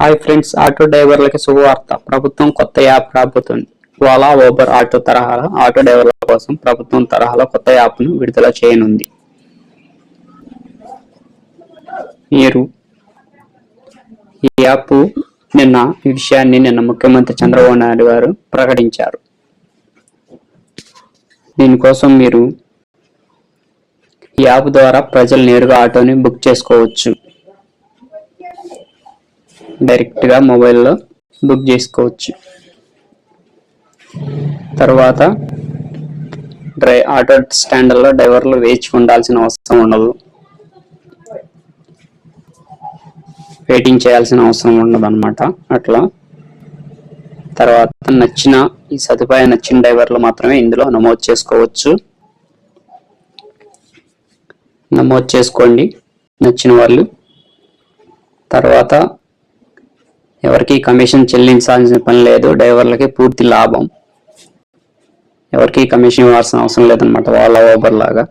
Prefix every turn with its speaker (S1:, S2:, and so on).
S1: Hi friends, auto డ్రైవర్లకి శుభవార్త. ప్రభుత్వం కొత్త యాప్ రాబోతోంది. ఓలా, ఊబర్ ఆటో డ్రైవర్ల కోసం ప్రభుత్వం తరహాలో కొత్త యాప్ను విడుదల చేయనుంది. మీరు ఈ యాప్ ఈ విషయాన్ని నిన్న ముఖ్యమంత్రి చంద్రబాబు నాయుడు గారు ప్రకటించారు. దీనికోసం మీరు ఈ యాప్ ద్వారా ప్రజలు నేరుగా ఆటోని బుక్ చేసుకోవచ్చు. డైరెక్ట్ గా మొబైల్లో బుక్ చేసుకోవచ్చు. తర్వాత ఆటో స్టాండ్లో డ్రైవర్లు వేచి ఉండాల్సిన అవసరం ఉండదు, వెయిటింగ్ చేయాల్సిన అవసరం ఉండదు అన్నమాట. అట్లా తర్వాత ఈ సదుపాయం నచ్చిన డ్రైవర్లు మాత్రమే ఇందులో నమోదు చేసుకోవచ్చు. నమోదు చేసుకోండి నచ్చిన వాళ్ళు. తర్వాత ఎవరికి కమిషన్ చెల్లించాల్సిన పని లేదు, డ్రైవర్లకి పూర్తి లాభం. ఎవరికి కమిషన్ ఇవ్వాల్సిన అవసరం లేదన్నమాట, ఓలా, ఊబర్ లాగా.